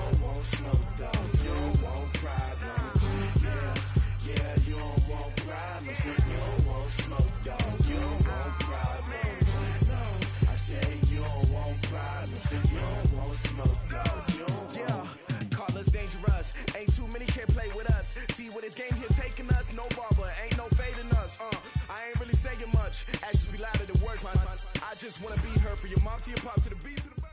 don't want smoke, though. You don't want problems. Yeah, you don't want problems. You don't want smoke, though. You don't want problems. No, I say you don't want problems. You don't want smoke, though. You don't want. Call us dangerous. Ain't too many can play with us. See what this game here taking us. No barber, ain't no fading us. I ain't really saying much. Actions be louder than words, man. I just wanna be heard for your mom to your pop to the beat to the bird.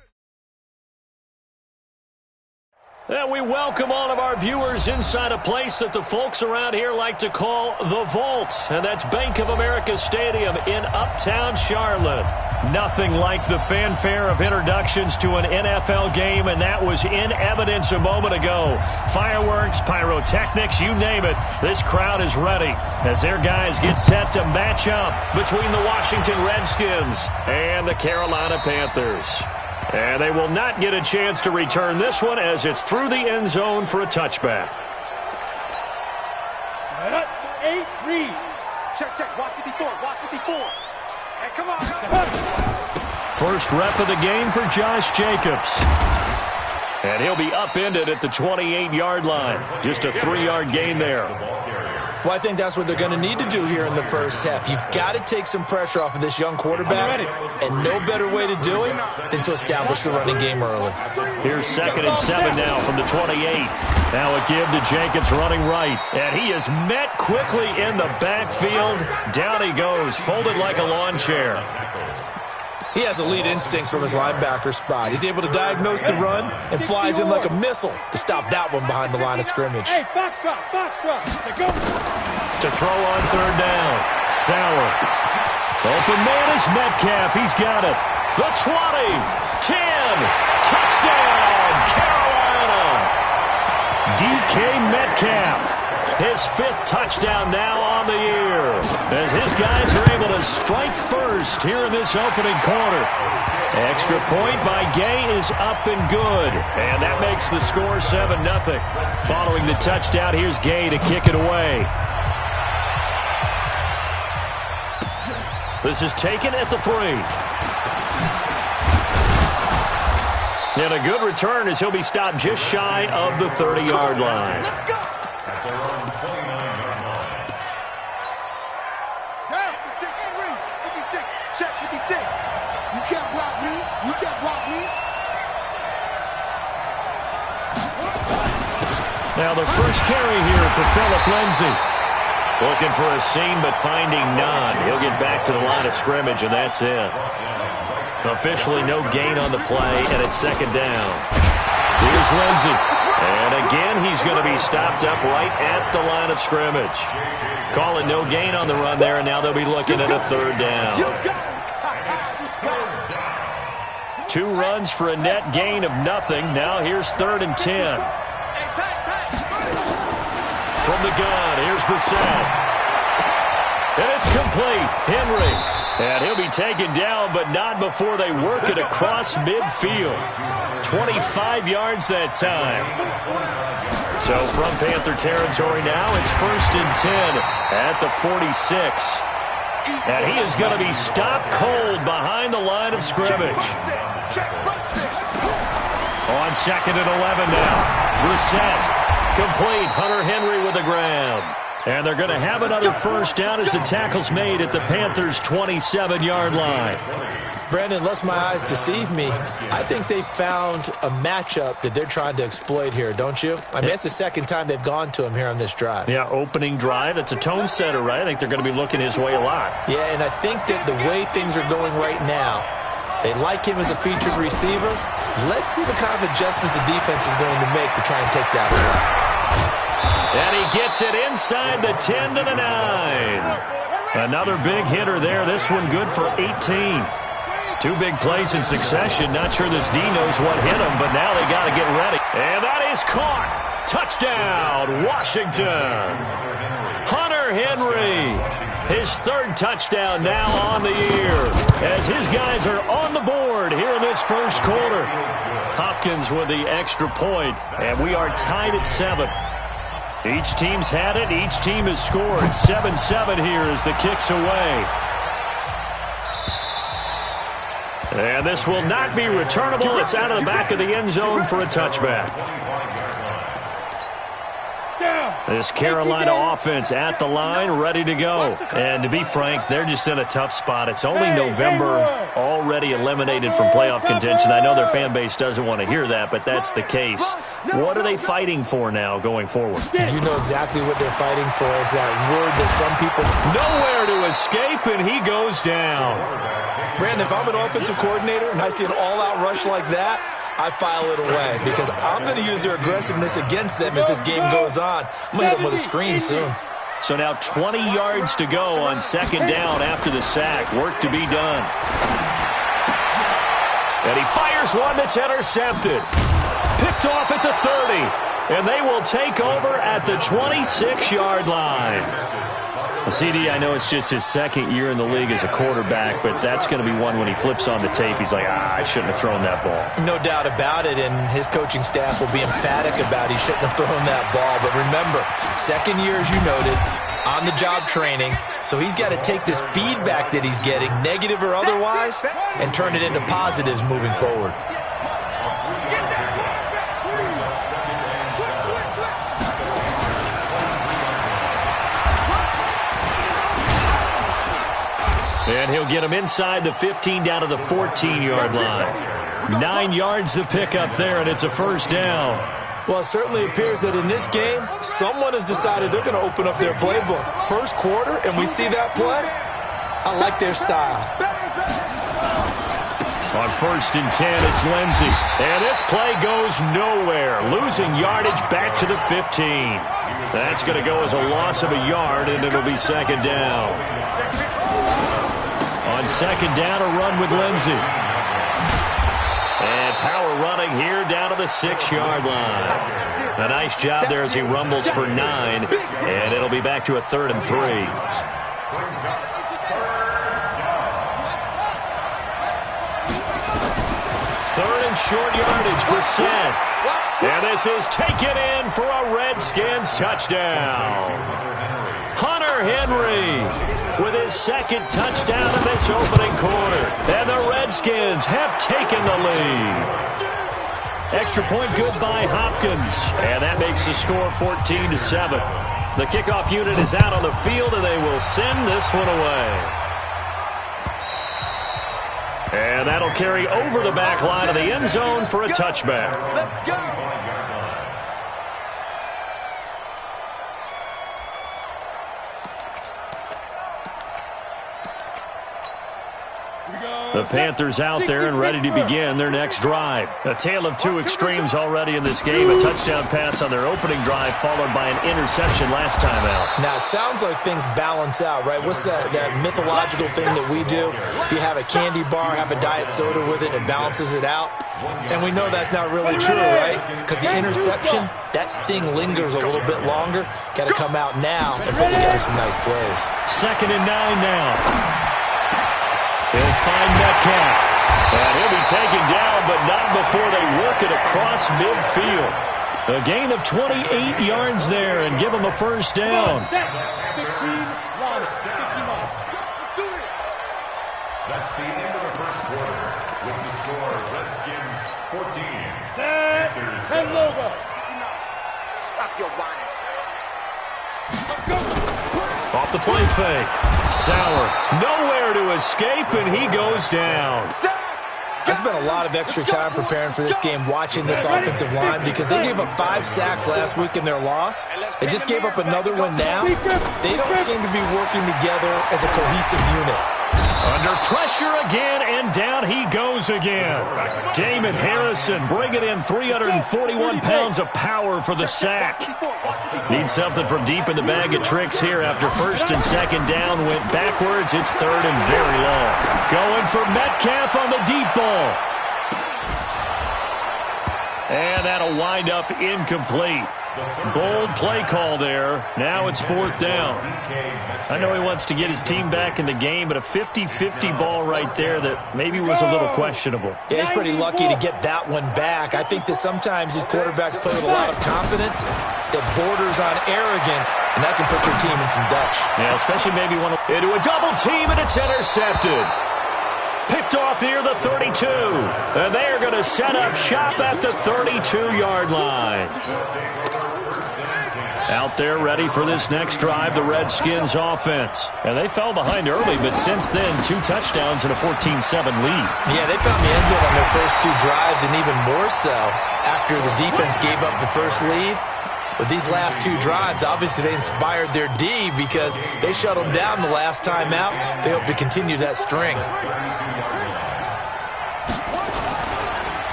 And we welcome all of our viewers inside a place that the folks around here like to call the Vault. And that's Bank of America Stadium in Uptown Charlotte. Nothing like the fanfare of introductions to an NFL game, and that was in evidence a moment ago. Fireworks, pyrotechnics, you name it. This crowd is ready as their guys get set to match up between the Washington Redskins and the Carolina Panthers. And they will not get a chance to return this one as it's through the end zone for a touchback. 8 read. Check. Watch 54. Hey, come on. First rep of the game for Josh Jacobs. And he'll be upended at the 28-yard line. Just a 3-yard gain there. Well, I think that's what they're going to need to do here in the first half. You've got to take some pressure off of this young quarterback, and no better way to do it than to establish the running game early. Here's 2nd and 7 now from the 28. Now a give to Jacobs running right, and he is met quickly in the backfield. Down he goes, folded like a lawn chair. He has elite instincts from his linebacker spot. He's able to diagnose the run and flies in like a missile to stop that one behind the line of scrimmage. Hey, box drop. Go. To throw on 3rd down. Sauer. Open man is Metcalf. He's got it. The 20. 10. Touchdown, Carolina. DK Metcalf. His 5th touchdown now on the year as his guys are able to strike first here in this opening quarter. Extra point by Gay is up and good, and that makes the score 7-0. Following the touchdown, here's Gay to kick it away. This is taken at the 3. And a good return as he'll be stopped just shy of the 30-yard line. Let's go. Now the first carry here for Phillip Lindsay. Looking for a seam, but finding none. He'll get back to the line of scrimmage, and that's it. Officially no gain on the play, and it's 2nd down. Here's Lindsay. And again, he's going to be stopped up right at the line of scrimmage. Call it no gain on the run there, and now they'll be looking at a 3rd down. 2 runs for a net gain of nothing. Now here's 3rd and 10. From the gun, here's Brissett. And it's complete. Henry. And he'll be taken down, but not before they work it across midfield. 25 yards that time. So from Panther territory now, it's 1st and 10 at the 46. And he is going to be stopped cold behind the line of scrimmage. On 2nd and 11 now. Brissett. Complete. Hunter Henry with the grab. And they're going to have another first down as the tackle's made at the Panthers' 27-yard line. Brandon, lest my eyes deceive me, I think they found a matchup that they're trying to exploit here, don't you? I mean, it's the 2nd time they've gone to him here on this drive. Yeah, opening drive. It's a tone setter, right? I think they're going to be looking his way a lot. Yeah, and I think that the way things are going right now, they like him as a featured receiver. Let's see the kind of adjustments the defense is going to make to try and take that away. And he gets it inside the 10 to the 9. Another big hitter there. This one good for 18. 2 big plays in succession. Not sure this D knows what hit him, but now they got to get ready. And that is caught. Touchdown, Washington. Hunter Henry. His 3rd touchdown now on the year as his guys are on the board here in this first quarter. Hopkins with the extra point, and we are tied at 7. Each team's had it. Each team has scored. 7-7 here as the kick's away. And this will not be returnable. It's out of the back of the end zone for a touchback. This Carolina offense at the line, ready to go. And to be frank, they're just in a tough spot. It's only November, already eliminated from playoff contention. I know their fan base doesn't want to hear that, but that's the case. What are they fighting for now going forward? You know exactly what they're fighting for. Is that word that some people... Nowhere to escape, and he goes down. Brandon, if I'm an offensive coordinator and I see an all-out rush like that, I file it away because I'm going to use their aggressiveness against them as this game goes on. I'm going to hit them with a screen soon. So now 20 yards to go on second down after the sack. Work to be done. And he fires one that's intercepted. Picked off at the 30. And they will take over at the 26-yard line. CD, I know it's just his second year in the league as a quarterback, but that's going to be one when he flips on the tape. He's like, I shouldn't have thrown that ball. No doubt about it, and his coaching staff will be emphatic about he shouldn't have thrown that ball. But remember, second year, as you noted, on-the-job training, so he's got to take this feedback that he's getting, negative or otherwise, and turn it into positives moving forward. And he'll get him inside the 15 down to the 14-yard line. 9 yards to pick up there, and it's a first down. Well, it certainly appears that in this game, someone has decided they're going to open up their playbook. First quarter, and we see that play. I like their style. On 1st and 10, it's Lindsey. And this play goes nowhere. Losing yardage back to the 15. That's going to go as a loss of a yard, and it'll be second down. On second down, a run with Lindsey. And power running here down to the 6-yard line. A nice job there as he rumbles for 9. And it'll be back to a 3rd and 3. Third and short yardage, Brissett. And this is taken in for a Redskins touchdown. Hunter Henry with his second touchdown in this opening quarter. And the Redskins have taken the lead. Extra point good by Hopkins. And that makes the score 14-7. The kickoff unit is out on the field, and they will send this one away. And that'll carry over the back line of the end zone for a touchback. Let's go. The Panthers out there and ready to begin their next drive. A tale of two extremes already in this game. A touchdown pass on their opening drive followed by an interception last time out. Now, it sounds like things balance out, right? What's that mythological thing that we do? If you have a candy bar, have a diet soda with it, it balances it out. And we know that's not really true, right? Because the interception, that sting lingers a little bit longer. Got to come out now and put together some nice plays. 2nd and 9 now. He'll find Metcalf. And he'll be taken down, but not before they work it across midfield. A gain of 28 yards there and give him a first down. 15 miles. That's the end of the first quarter. With the score, Redskins 14. Set and logo. Stop your whining. Off the play fake. Sauer, nowhere to escape, and he goes down. I spent a lot of extra time preparing for this game watching this offensive line because they gave up 5 sacks last week in their loss. They just gave up another one now. They don't seem to be working together as a cohesive unit. Under pressure again, and down he goes again. Damon Harrison bringing in 341 pounds of power for the sack. Needs something from deep in the bag of tricks here after 1st and 2nd down. Went backwards. It's 3rd and very long. Going for Metcalf on the deep ball. And that'll wind up incomplete. Bold play call there. Now it's 4th down. I know he wants to get his team back in the game, but a 50-50 ball right there that maybe was a little questionable. Yeah, he's pretty lucky to get that one back. I think that sometimes these quarterbacks play with a lot of confidence that borders on arrogance, and that can put your team in some Dutch. Yeah, especially maybe one into a double team, and it's intercepted. Picked off near the 32. And they're going to set up shop at the 32-yard line. Out there ready for this next drive, the Redskins offense. And they fell behind early, but since then, 2 touchdowns and a 14-7 lead. Yeah, they found the end zone on their first 2 drives, and even more so after the defense gave up the first lead. But these last 2 drives, obviously they inspired their D because they shut them down the last time out. They hope to continue that string.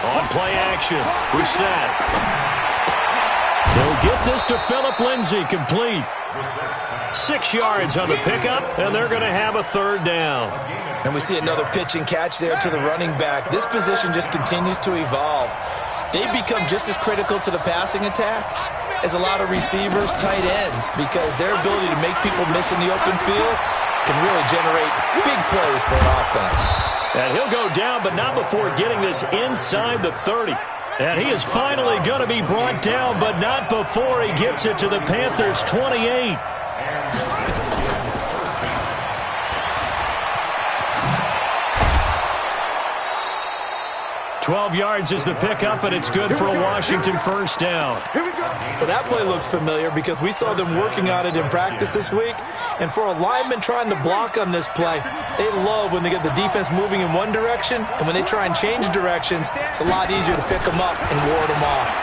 On play action, Brissett. They'll get this to Phillip Lindsay, complete. 6 yards on the pickup, and they're going to have a 3rd down. And we see another pitch and catch there to the running back. This position just continues to evolve. They've become just as critical to the passing attack as a lot of receivers, tight ends, because their ability to make people miss in the open field can really generate big plays for an offense. And he'll go down, but not before getting this inside the 30. And he is finally going to be brought down, but not before he gets it to the Panthers' 28. 12 yards is the pickup, and it's good for a Washington 1st down. Well, that play looks familiar because we saw them working on it in practice this week. And for a lineman trying to block on this play, they love when they get the defense moving in one direction, and when they try and change directions, it's a lot easier to pick them up and ward them off.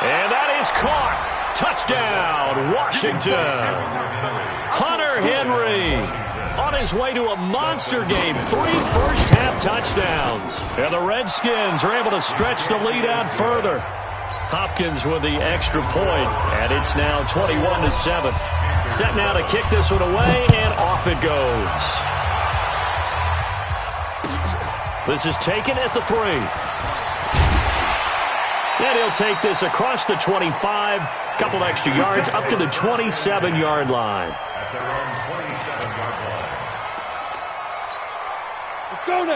And that is caught. Touchdown, Washington. Hunter Henry on his way to a monster game. 3 first-half touchdowns. And the Redskins are able to stretch the lead out further. Hopkins with the extra point, and it's now 21-7. Set now to kick this one away, and off it goes. This is taken at the 3. And he'll take this across the 25. Couple extra yards up to the 27-yard line.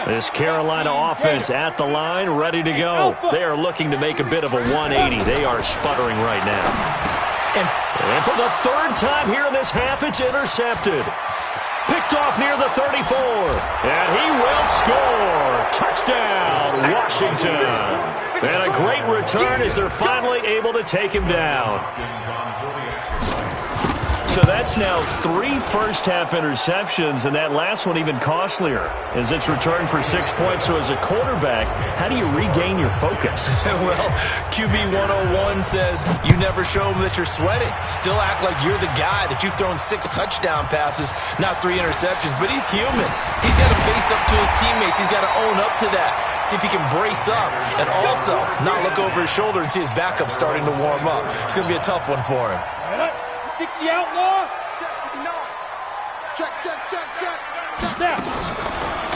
This Carolina offense at the line, ready to go. They are looking to make a bit of a 180. They are sputtering right now. And for the 3rd time here in this half, it's intercepted. Picked off near the 34. And he will score. Touchdown, Washington. And a great return as they're finally able to take him down. So that's now 3 first-half interceptions, and that last one even costlier as it's returned for 6 points. So as a quarterback, how do you regain your focus? Well, QB 101 says you never show them that you're sweating. Still act like you're the guy, that you've thrown 6 touchdown passes, not 3 interceptions. But he's human. He's got to face up to his teammates. He's got to own up to that. See if he can brace up and also not look over his shoulder and see his backup starting to warm up. It's going to be a tough one for him. 60 outlaw. Check. Now.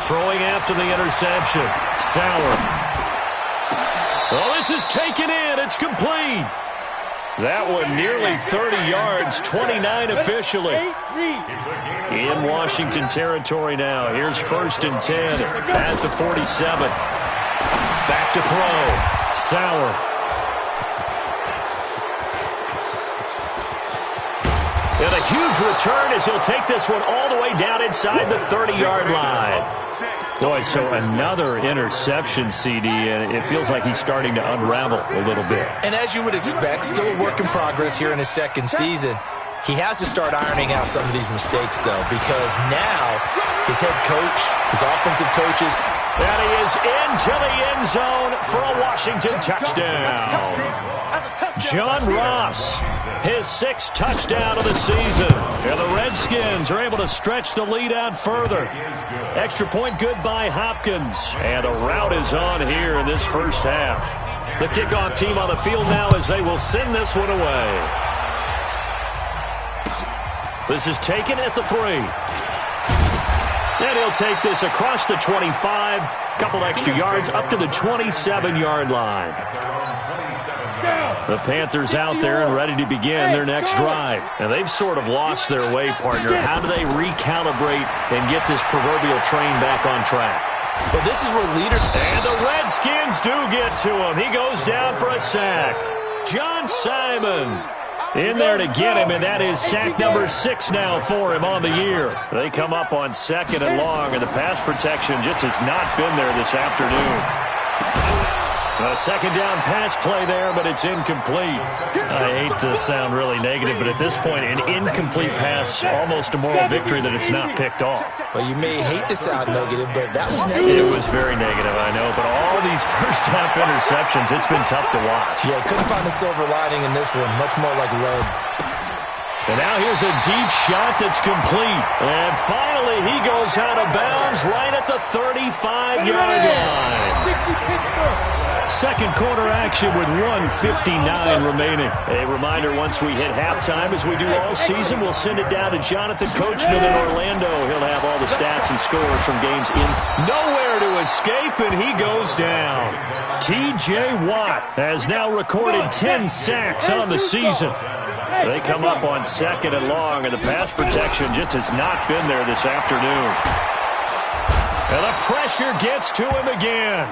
Throwing after the interception. Sauer. Well, this is taken in. It's complete. That one nearly 30 yards, 29 officially. In Washington territory now. Here's 1st and 10 at the 47. Back to throw. Sauer. And a huge return as he'll take this one all the way down inside the 30-yard line. Boy, so another interception, CD, and it feels like he's starting to unravel a little bit. And as you would expect, still a work in progress here in his 2nd season. He has to start ironing out some of these mistakes, though, because now his head coach, his offensive coaches, and he is into the end zone for a Washington touchdown. John Ross, his 6th touchdown of the season. And the Redskins are able to stretch the lead out further. Extra point good by Hopkins. And the route is on here in this first half. The kickoff team on the field now as they will send this one away. This is taken at the 3. And he'll take this across the 25. Couple extra yards up to the 27-yard line. The Panthers out there and ready to begin their next drive. And they've sort of lost their way, partner. How do they recalibrate and get this proverbial train back on track? Well, this is where leaders... And the Redskins do get to him. He goes down for a sack. John Simon in there to get him, and that is sack number 6 now for him on the year. They come up on 2nd and long, and the pass protection just has not been there this afternoon. A second down pass play there, but it's incomplete. I hate to sound really negative, but at this point, an incomplete pass, almost a moral victory that it's not picked off. Well, you may hate to sound negative, but that was negative. It was very negative, I know, but all these first-half interceptions, it's been tough to watch. Yeah, couldn't find a silver lining in this one, much more like lead. And now here's a deep shot that's complete. And finally, he goes out of bounds right at the 35-yard line. Second quarter action with 1:59 remaining. A reminder, once we hit halftime, as we do all season, we'll send it down to Jonathan Coachman in Orlando. He'll have all the stats and scores from games in. Nowhere to escape, and he goes down. T.J. Watt has now recorded 10 sacks on the season. They come up on second and long, and the pass protection just has not been there this afternoon. And the pressure gets to him again.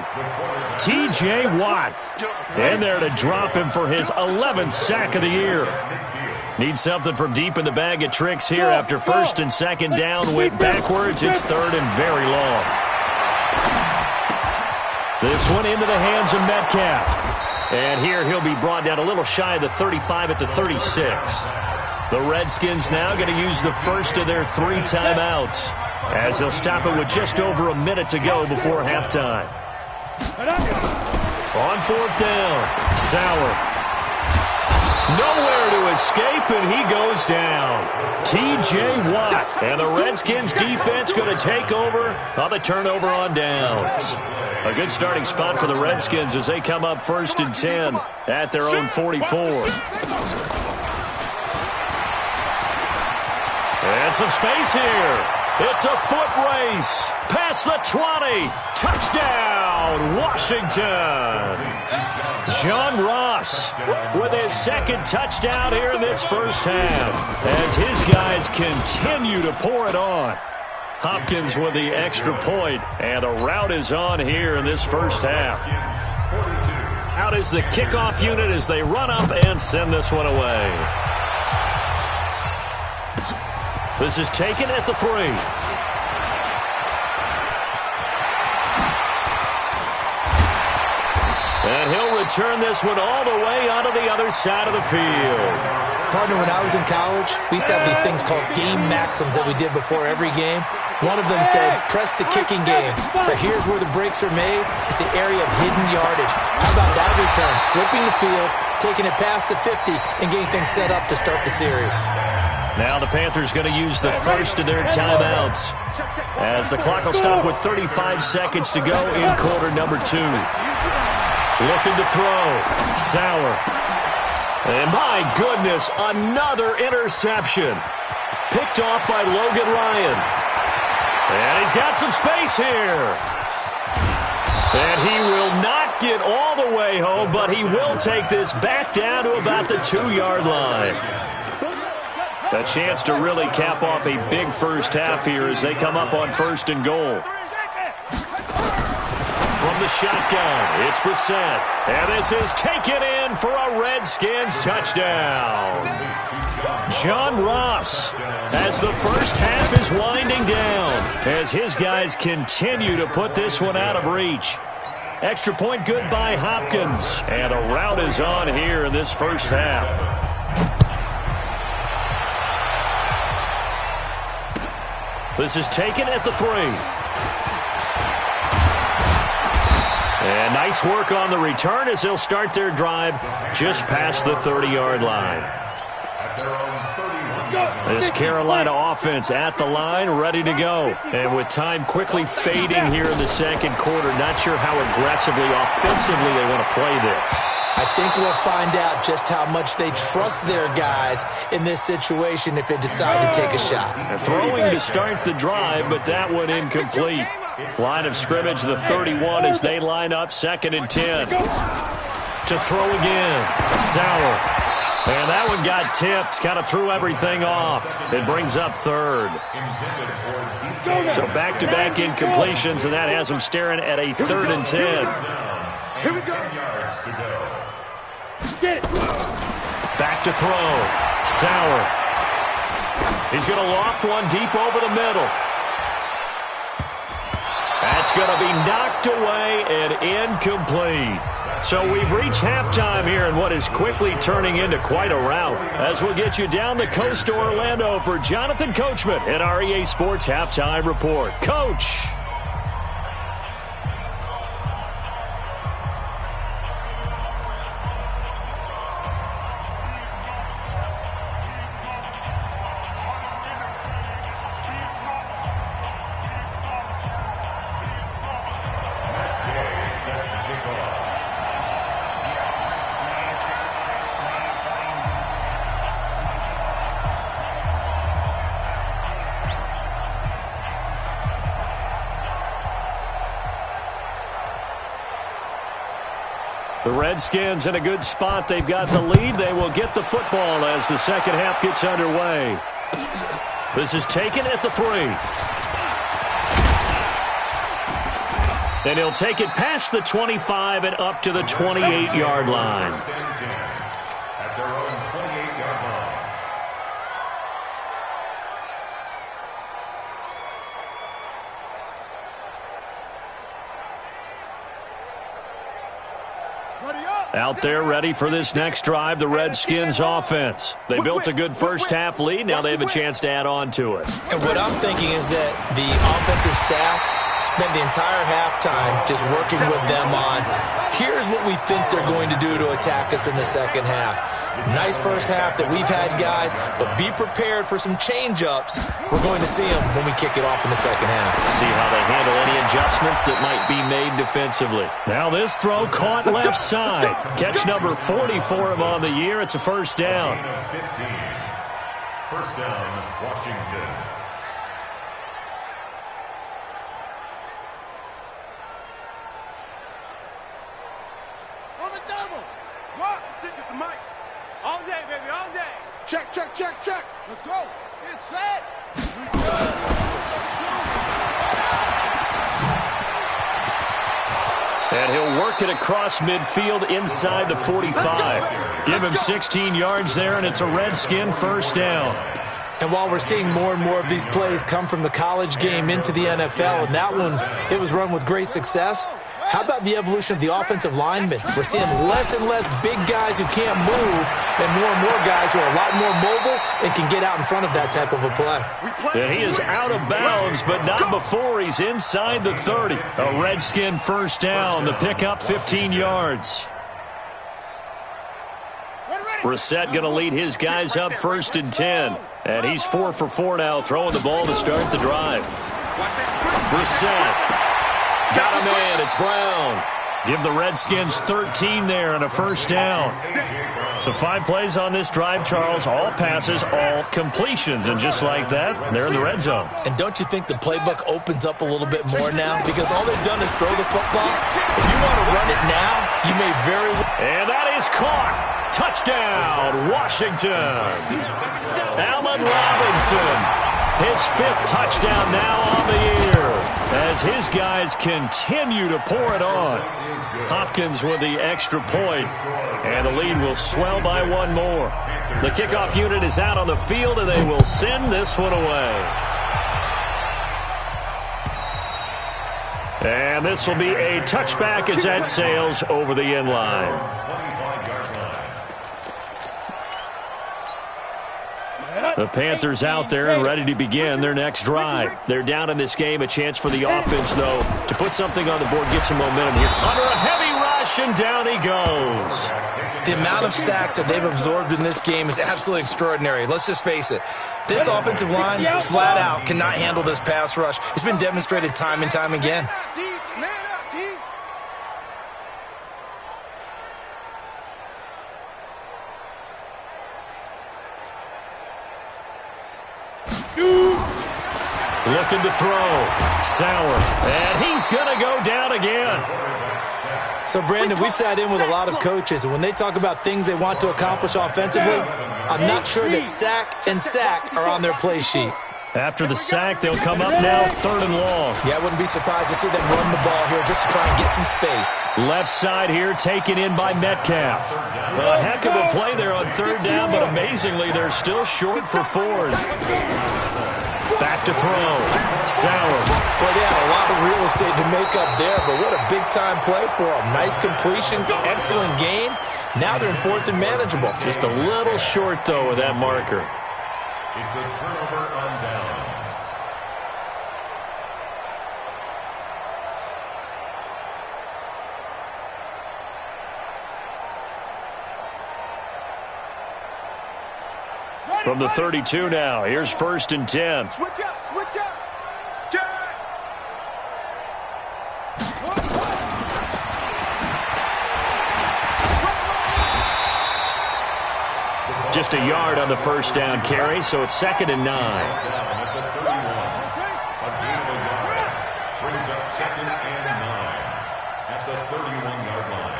T.J. Watt in there to drop him for his 11th sack of the year. Needs something from deep in the bag of tricks here after first and second down went backwards. It's third and very long. This one into the hands of Metcalf. And here he'll be brought down a little shy of the 35 at the 36. The Redskins now going to use the first of their 3 timeouts, as they'll stop it with just over a minute to go before halftime. On fourth down, Sauer. Nowhere to escape, and he goes down. T.J. Watt. And the Redskins defense going to take over on the turnover on downs. A good starting spot for the Redskins as they come up first and 10 at their own 44. And some space here. It's a foot race. Past the 20. Touchdown, Washington. John Ross with his second touchdown here in this first half, as his guys continue to pour it on. Hopkins with the extra point, and the route is on here in this first half. Out is the kickoff unit as they run up and send this one away. This is taken at the 3. And he'll return this one all the way onto the other side of the field. Partner, when I was in college, we used to have these things called game maxims that we did before every game. One of them said, press the kicking game, for here's where the breaks are made. It's the area of hidden yardage. How about that return? Flipping the field, taking it past the 50, and getting things set up to start the series. Now the Panthers going to use the first of their timeouts, as the clock will stop with 35 seconds to go in quarter number 2. Looking to throw. Sauer. And my goodness, another interception. Picked off by Logan Ryan. And he's got some space here. And he will not get all the way home, but he will take this back down to about the 2-yard line. A chance to really cap off a big first half here as they come up on first and goal. From the shotgun, it's Brissett. And this is taken in for a Redskins touchdown. John Ross, as the first half is winding down, as his guys continue to put this one out of reach. Extra point good by Hopkins. And a rout is on here in this first half. This is taken at the 3. And nice work on the return as they'll start their drive just past the 30-yard line. This Carolina offense at the line, ready to go. And with time quickly fading here in the second quarter, not sure how aggressively, offensively they want to play this. I think we'll find out just how much they trust their guys in this situation if they decide to take a shot. And throwing to start the drive, but that one incomplete. Line of scrimmage, the 31, as they line up, 2nd and 10. To throw again, Sauer. And that one got tipped, kind of threw everything off. It brings up 3rd. So back-to-back incompletions, and that has them staring at a 3rd and 10. Here we go. Get it. Back to throw. Sauer. He's going to loft one deep over the middle. That's going to be knocked away and incomplete. So we've reached halftime here in what is quickly turning into quite a rout. As we'll get you down the coast to Orlando for Jonathan Coachman at our EA Sports Halftime Report. Coach. The Redskins in a good spot. They've got the lead. They will get the football as the second half gets underway. This is taken at the 3. And he'll take it past the 25 and up to the 28-yard line. At their own 28-yard line. Out there ready for this next drive, the Redskins offense. They built a good first half lead. Now they have a chance to add on to it. And what I'm thinking is that the offensive staff spent the entire halftime just working with them on, here's what we think they're going to do to attack us in the second half. Nice first half that we've had, guys, but be prepared for some change-ups. We're going to see them when we kick it off in the second half. See how they handle any adjustments that might be made defensively. Now this throw caught left side. Catch number 40 for him on the year. It's a first down. 15. First down, Washington. On the double. What? Stick with the mic. All day, baby, all day. Check, check, check, check. Let's go. Get set. And he'll work it across midfield inside the 45. Give him 16 yards there, and it's a Redskin first down. And while we're seeing more and more of these plays come from the college game into the NFL, and that one, it was run with great success, how about the evolution of the offensive linemen? We're seeing less and less big guys who can't move and more guys who are a lot more mobile and can get out in front of that type of a play. And he is out of bounds, but not before he's inside the 30. A Redskin first down, the pickup 15 yards. Brissett going to lead his guys up first and 10. And he's 4 for 4 now, throwing the ball to start the drive. Brissett. Got him in. It's Brown. Give the Redskins 13 there and a first down. So 5 plays on this drive, Charles. All passes, all completions. And just like that, they're in the red zone. And don't you think the playbook opens up a little bit more now? Because all they've done is throw the football. If you want to run it now, you may very well. And that is caught. Touchdown, Washington. Allen Robinson. His 5th touchdown now on the year as his guys continue to pour it on. Hopkins with the extra point, and the lead will swell by 1 more. The kickoff unit is out on the field, and they will send this one away. And this will be a touchback as that sails over the end line. The Panthers out there and ready to begin their next drive. They're down in this game. A chance for the offense, though, to put something on the board, get some momentum here. Under a heavy rush, and down he goes. The amount of sacks that they've absorbed in this game is absolutely extraordinary. Let's just face it. This offensive line, flat out, cannot handle this pass rush. It's been demonstrated time and time again. Looking to throw. Sauer. And he's going to go down again. So, Brandon, we sat in with a lot of coaches, and when they talk about things they want to accomplish offensively, I'm not sure that sack and sack are on their play sheet. After the sack, they'll come up now 3rd and long. Yeah, I wouldn't be surprised to see them run the ball here just to try and get some space. Left side here taken in by Metcalf. A heck of a play there on 3rd down, but amazingly, they're still short for 4th. Back to throw. Sauer. Well, they had a lot of real estate to make up there, but what a big-time play for them. Nice completion, excellent game. Now they're in 4th and manageable. Just a little short, though, with that marker. It's a turnover on downs. From the 32 now, here's 1st and 10. Switch up, switch up. Jack. Just a yard on the first down carry, so it's 2nd and 9. Down at the 31. A gain of a yard. Brings up 2nd and 9 at the 31-yard line.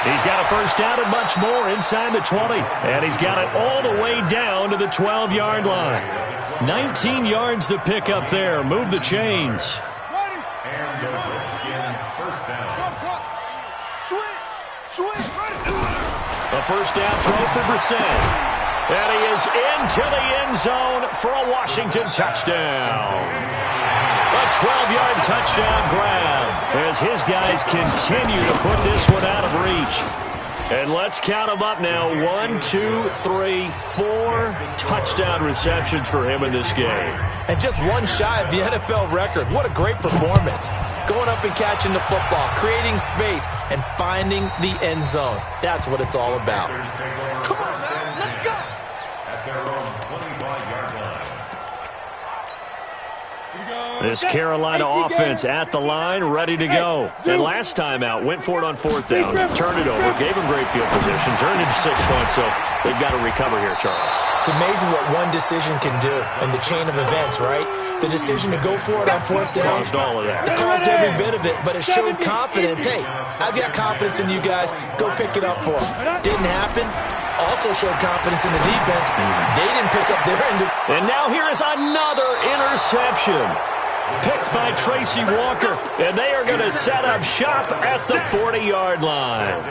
He's got a first down and much more inside the 20. And he's got it all the way down to the 12-yard line. 19 yards to pick up there. Move the chains. And the Redskin first down. Switch, A first down throw for Brissett. And he is into the end zone for a Washington touchdown. A 12-yard touchdown grab as his guys continue to put this one out of reach. And let's count them up now. 1, 2, 3, 4 touchdown receptions for him in this game. And just one shy of the NFL record. What a great performance. Going up and catching the football, creating space, and finding the end zone. That's what it's all about. Come on, man. Let's go. At their own 25-yard line. This Carolina offense at the line, ready to go. And last time out, went for it on 4th down, turned it over, gave him great field position, turned into 6 points, so they've got to recover here, Charles. It's amazing what one decision can do in the chain of events, right? The decision to go for it on 4th down. Caused all of that. It caused every bit of it, but it showed confidence. Hey, I've got confidence in you guys. Go pick it up for them. Didn't happen. Also showed confidence in the defense. They didn't pick up their end. And now here is another interception. Picked by Tracy Walker, and they are going to set up shop at the 40-yard line.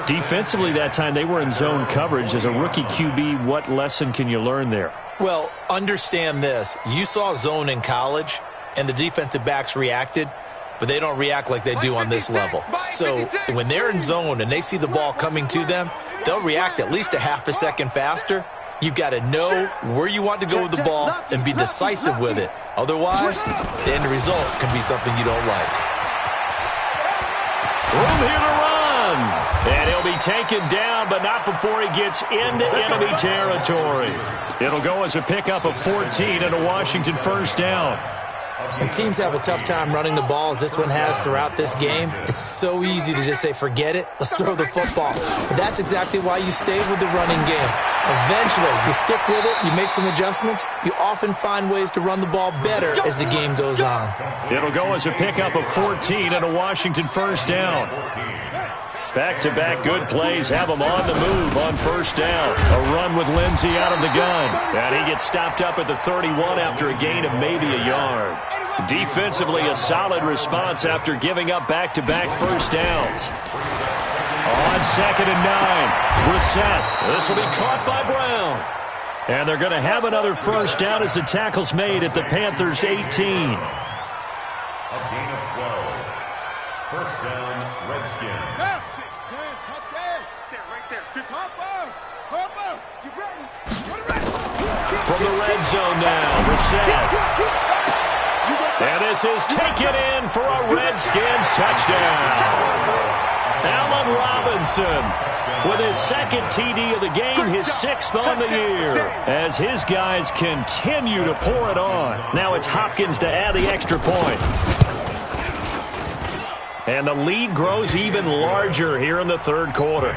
Defensively that time, they were in zone coverage. As a rookie QB, what lesson can you learn there? Well, understand this. You saw zone in college, and the defensive backs reacted, but they don't react like they do on this level. So when they're in zone and they see the ball coming to them, they'll react at least a half a second faster. You've got to know where you want to go with the ball and be decisive with it. Otherwise, the end result can be something you don't like. Room here to run. And he'll be taken down, but not before he gets into enemy territory. It'll go as a pickup of 14 and a Washington first down. When teams have a tough time running the ball, as this one has throughout this game, it's so easy to just say, forget it, let's throw the football. But that's exactly why you stay with the running game. Eventually, you stick with it, you make some adjustments, you often find ways to run the ball better as the game goes on. It'll go as a pickup of 14 and a Washington first down. Back-to-back good plays have him on the move on first down. A run with Lindsey out of the gun. And he gets stopped up at the 31 after a gain of maybe a yard. Defensively, a solid response after giving up back-to-back first downs. On 2nd and 9, Brissett. This will be caught by Brown. And they're going to have another first down as the tackle's made at the Panthers' 18. A gain of 12. First down, Redskins. That's 6, 10, touchdown. There, right there. Hopper, you ready? From the red zone now, Brissett. And this is taken in for a Redskins touchdown. Allen Robinson with his 2nd TD of the game, his 6th on the year, as his guys continue to pour it on. Now it's Hopkins to add the extra point. And the lead grows even larger here in the 3rd quarter.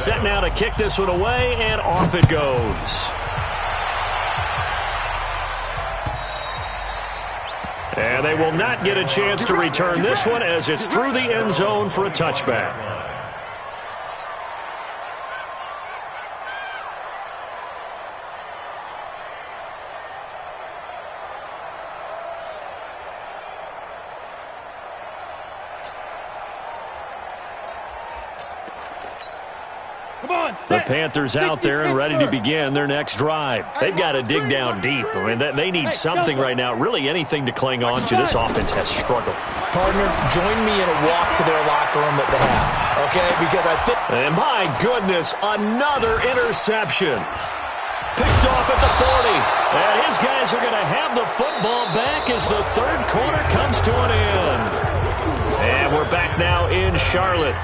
Set now to kick this one away, and off it goes. And they will not get a chance to return this one as it's through the end zone for a touchback. The Panthers out there and ready to begin their next drive. They've got to dig down deep. I mean, they need something right now, really anything to cling on to. This offense has struggled. Partner, join me in a walk to their locker room at the half, okay? Because I think... And my goodness, another interception. Picked off at the 40. And his guys are going to have the football back as the third quarter comes to an end. And we're back now in Charlotte.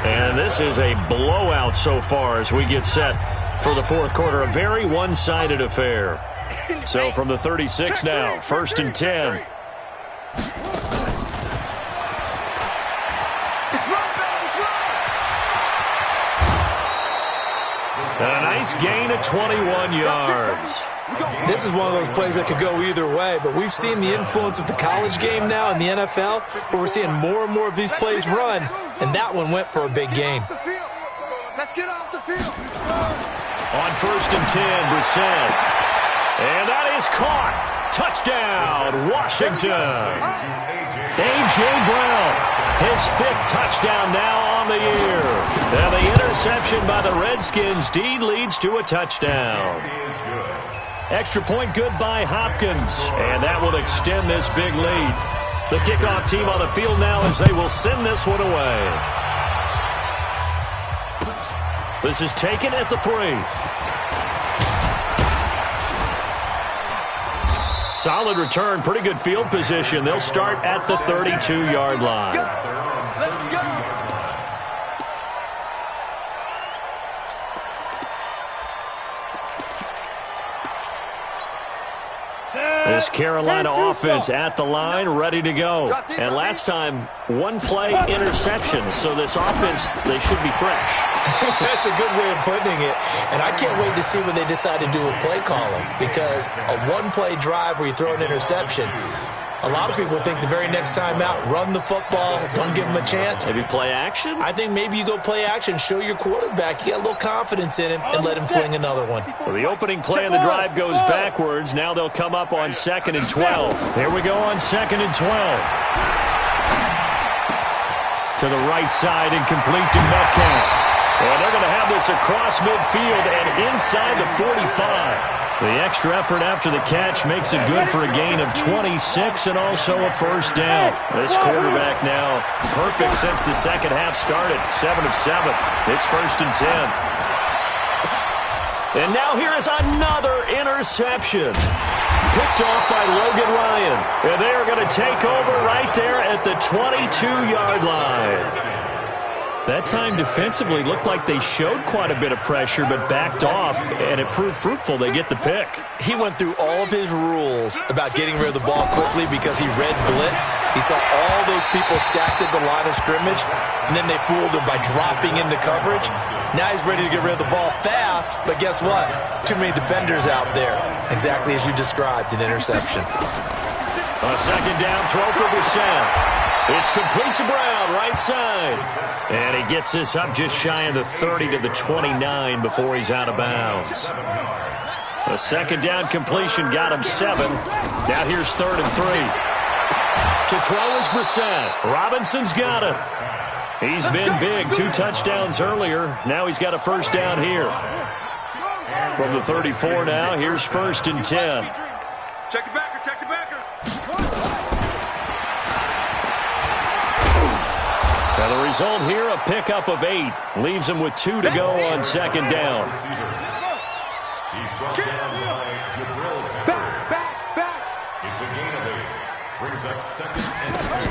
And this is a blowout so far as we get set for the fourth quarter. A very one-sided affair. So from the 36 now, 1st and 10. And a nice gain of 21 yards. This is one of those plays that could go either way, but we've seen the influence of the college game now in the NFL, where we're seeing more and more of these plays run, and that one went for a big gain. Let's get off the field. On 1st and 10, Brissett. And that is caught. Touchdown, Washington. A.J. Brown, his 5th touchdown now on the year. And the interception by the Redskins deed leads to a touchdown. Extra point good by Hopkins. And that will extend this big lead. The kickoff team on the field now as they will send this one away. This is taken at the 3. Solid return, pretty good field position. They'll start at the 32-yard line. Let's go. This Carolina offense at the line, ready to go. And last time, one play interception. So this offense, they should be fresh. That's a good way of putting it. And I can't wait to see what they decide to do with play calling, because a one-play drive where you throw an interception, a lot of people think the very next time out, run the football, don't give them a chance. Maybe play action? I think maybe you go play action, show your quarterback, you got a little confidence in him, and let him fling another one. So the opening play of the drive goes backwards. Now they'll come up on 2nd and 12. Here we go on 2nd and 12. To the right side and complete to Metcalf. And they're going to have this across midfield and inside the 45. The extra effort after the catch makes it good for a gain of 26 and also a first down. This quarterback now perfect since the second half started. 7 of 7. It's 1st and 10. And now here is another interception. Picked off by Logan Ryan. And they are going to take over right there at the 22-yard line. That time defensively looked like they showed quite a bit of pressure but backed off, and it proved fruitful. They get the pick. He went through all of his rules about getting rid of the ball quickly because he read blitz. He saw all those people stacked at the line of scrimmage, and then they fooled him by dropping into coverage. Now he's ready to get rid of the ball fast, but guess what? Too many defenders out there. Exactly as you described, an interception. A second down throw for Brissett. It's complete to Brown, right side. And he gets this up just shy of the 30 to the 29 before he's out of bounds. A second down completion got him 7. Now here's 3rd and 3. To throw is Brissett. Robinson's got it. He's been big. 2 touchdowns earlier. Now he's got a first down here. From the 34 now, here's 1st and 10. Check the backer, check the backer. Now the result here, a pickup of 8. Leaves him with 2 to go on 2nd down. Back. It's a gain of 8. Brings up 2nd and 10.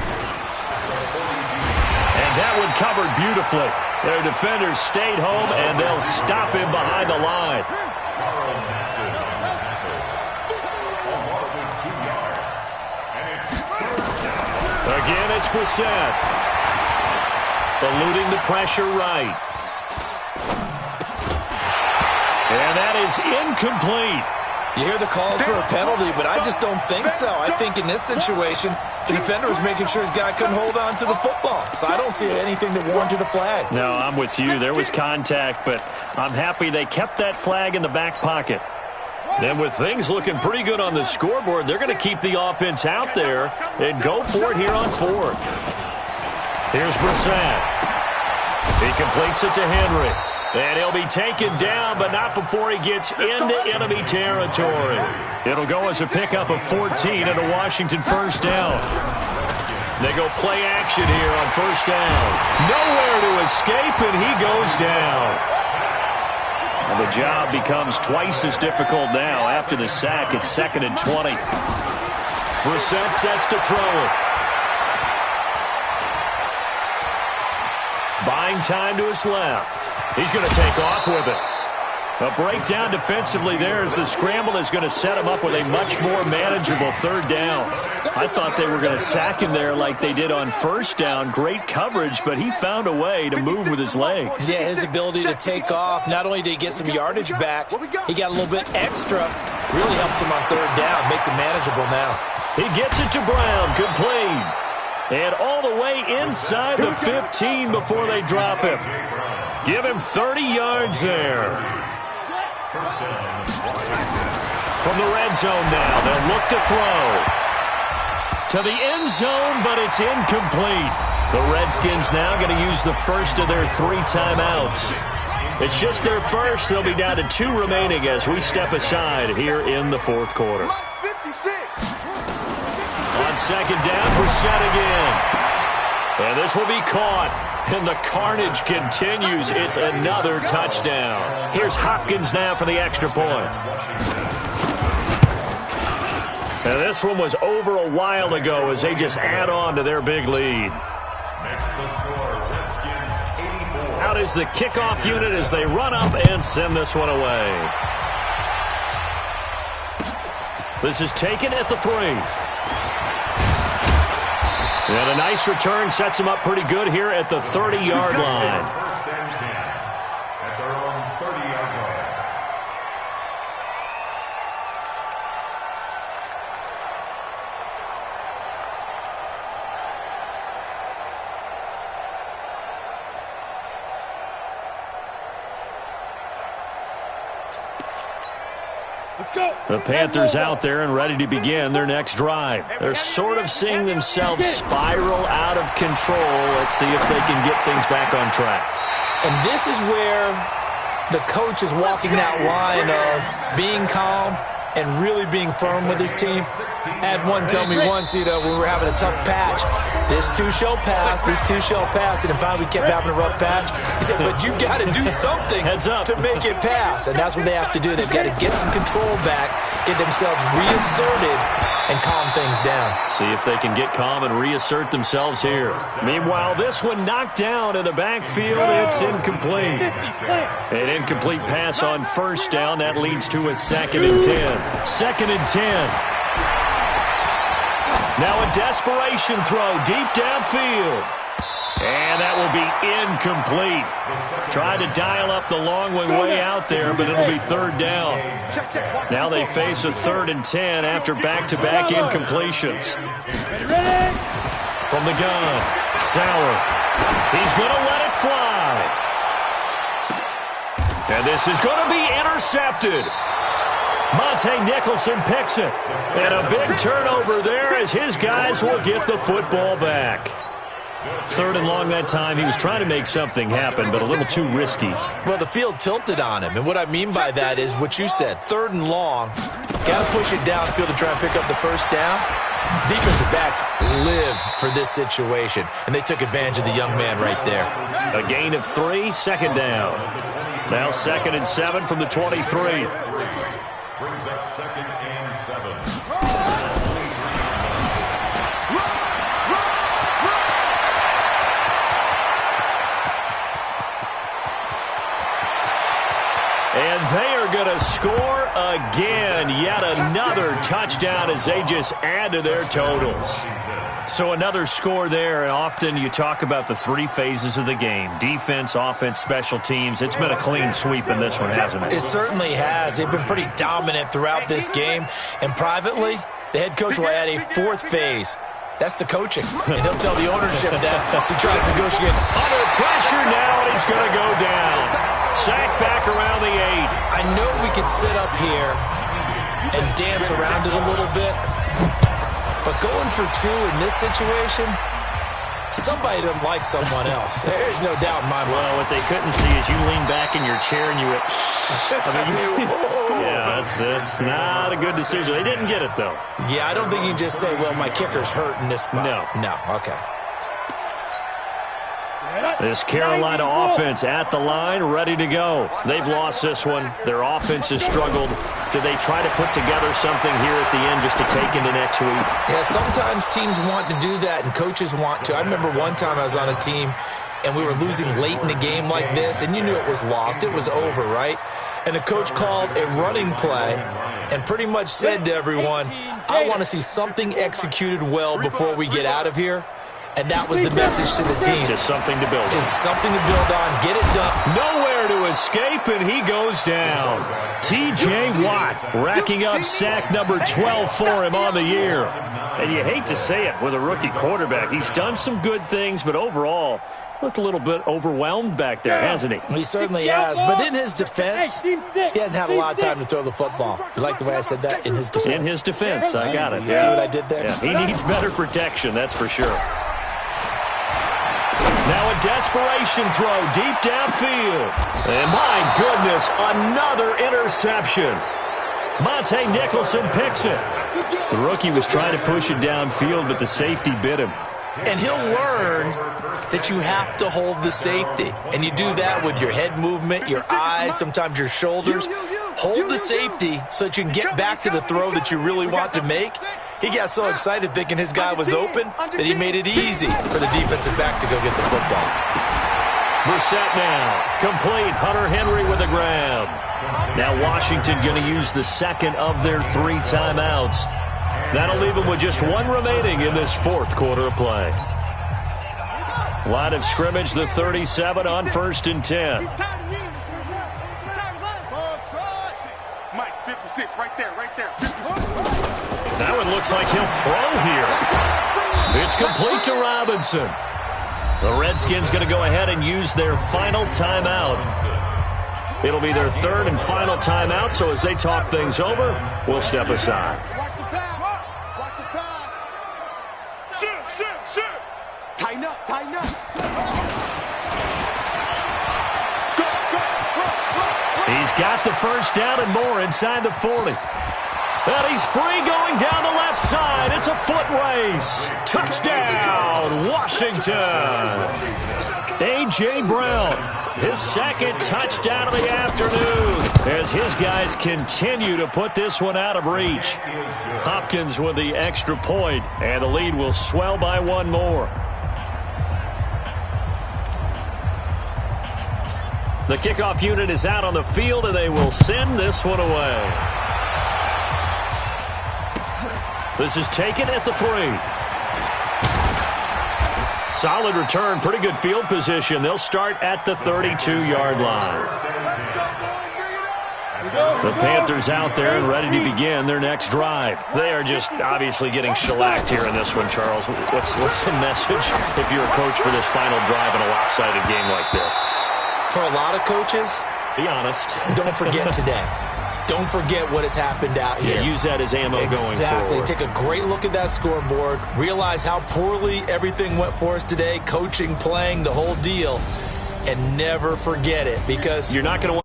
And that one covered beautifully. Their defenders stayed home, and they'll stop him behind the line. Again, it's Brissett. Eluding the pressure right. And that is incomplete. You hear the calls for a penalty, but I just don't think so. I think in this situation, the defender was making sure his guy couldn't hold on to the football. So I don't see anything that warranted a flag. No, I'm with you. There was contact, but I'm happy they kept that flag in the back pocket. And with things looking pretty good on the scoreboard, they're going to keep the offense out there and go for it here on 4th. Here's Brissett. He completes it to Henry. And he'll be taken down, but not before he gets into enemy territory. It'll go as a pickup of 14 and a Washington first down. They go play action here on first down. Nowhere to escape, and he goes down. And the job becomes twice as difficult now. After the sack, it's 2nd and 20. Brissett sets to throw it. Buying time to his left. He's going to take off with it. A breakdown defensively there as the scramble is going to set him up with a much more manageable third down. I thought they were going to sack him there like they did on first down. Great coverage, but he found a way to move with his legs. Yeah, his ability to take off. Not only did he get some yardage back, he got a little bit extra. Really helps him on third down. Makes it manageable now. He gets it to Brown. Complete. And all the way inside the 15 before they drop him. Give him 30 yards there. From the red zone now, they'll look to throw. To the end zone, but it's incomplete. The Redskins now going to use the first of their 3 timeouts. It's just their first. They'll be down to 2 remaining as we step aside here in the 4th quarter. On second down, Brissett again. And this will be caught. And the carnage continues. It's another touchdown. Here's Hopkins now for the extra point. And this one was over a while ago as they just add on to their big lead. Out is the kickoff unit as they run up and send this one away. This is taken at the 3. And a nice return sets him up pretty good here at the 30-yard line. First and 10 at their own 30-yard line. The Panthers out there and ready to begin their next drive. They're sort of seeing themselves spiral out of control. Let's see if they can get things back on track. And this is where the coach is walking that line of being calm and really being firm with his team. I had one tell me once, when we were having a tough patch, this too shall pass, this too shall pass, and finally we kept having a rough patch. He said, but you got to do something to make it pass, and that's what they have to do. They've got to get some control back, get themselves reasserted, and calm things down. See if they can get calm and reassert themselves here. Meanwhile, this one knocked down in the backfield. It's incomplete. An incomplete pass on first down. That leads to a 2nd and 10. 2nd and 10. Now a desperation throw deep downfield. And that will be incomplete. Tried to dial up the long one way out there, but it'll be 3rd down. Now they face a 3rd and 10 after back-to-back incompletions. From the gun, Sauer. He's going to let it fly. And this is going to be intercepted. Monte Nicholson picks it. And a big turnover there as his guys will get the football back. 3rd and long that time. He was trying to make something happen, but a little too risky. Well, the field tilted on him, and what I mean by that is what you said. 3rd and long, got to push it downfield to try and pick up the first down. Defensive backs live for this situation, and they took advantage of the young man right there. A gain of 3, 2nd down. Now 2nd and 7 from the 23. Brings up 2nd and 7. And they are going to score again. Yet another touchdown as they just add to their totals. So another score there, and often you talk about the 3 phases of the game. Defense, offense, special teams. It's been a clean sweep in this one, hasn't it? It certainly has. They've been pretty dominant throughout this game. And privately, the head coach will add a 4th phase. That's the coaching. And he'll tell the ownership that as he tries to negotiate. Under pressure now, and he's going to go down. Sacked back around the 8. I know we could sit up here and dance around it a little bit. But going for 2 in this situation, Somebody doesn't like someone else. There's no doubt in my mind. Well, what they couldn't see is you lean back in your chair and you went, yeah, that's not a good decision. They didn't get it, though. Yeah, I don't think you can just say, well, my kicker's hurt in this spot. No, okay. This Carolina offense at the line, ready to go. They've lost this one. Their offense has struggled. Do they try to put together something here at the end just to take into next week? Yeah, sometimes teams want to do that and coaches want to. I remember one time I was on a team and we were losing late in a game like this, and you knew it was lost. It was over, right? And the coach called a running play and pretty much said to everyone, I want to see something executed well before we get out of here. And that was the message to the team. Just something to build on. Just something to build on. Get it done. Nowhere to escape, and he goes down. T.J. Watt racking up sack number 12 for him on the year. And you hate to say it with a rookie quarterback. He's done some good things, but overall, looked a little bit overwhelmed back there, hasn't he? He certainly has. But in his defense, he hasn't had a lot of time to throw the football. You like the way I said that? In his defense. In his defense, I got it. You see what I did there? Yeah, he needs better protection, that's for sure. Now a desperation throw deep downfield. And my goodness, another interception. Monte Nicholson picks it. The rookie was trying to push it downfield, but the safety bit him. And he'll learn that you have to hold the safety. And you do that with your head movement, your eyes, sometimes your shoulders. Hold the safety so that you can get back to the throw that you really want to make. He got so excited thinking his guy was open that he made it easy for the defensive back to go get the football. Brissett now. Complete. Hunter Henry with a grab. Now Washington going to use the second of their 3 timeouts. That'll leave them with just 1 remaining in this fourth quarter of play. Line of scrimmage, the 37 on 1st and 10. Mike, 56, right there, right there. 56. That one looks like he'll throw here. It's complete to Robinson. The Redskins going to go ahead and use their final timeout. It'll be their 3rd and final timeout, so as they talk things over, we'll step aside. Watch the pass. Watch the pass. Shoot. Tighten up. Go. He's got the first down and more inside the 40. And he's free going down the left side. It's a foot race. Touchdown, Washington. A.J. Brown, his 2nd touchdown of the afternoon as his guys continue to put this one out of reach. Hopkins with the extra point, and the lead will swell by 1 more. The kickoff unit is out on the field, and they will send this one away. This is taken at the 3. Solid return, pretty good field position. They'll start at the 32-yard line. The Panthers out there and ready to begin their next drive. They are just obviously getting shellacked here in this one, Charles. What's the message if you're a coach for this final drive in a lopsided game like this? For a lot of coaches, be honest. Don't forget today. Don't forget what has happened out here. Yeah, use that as ammo going forward. Exactly. Take a great look at that scoreboard. Realize how poorly everything went for us today. Coaching, playing, the whole deal. And never forget it, because you're not going to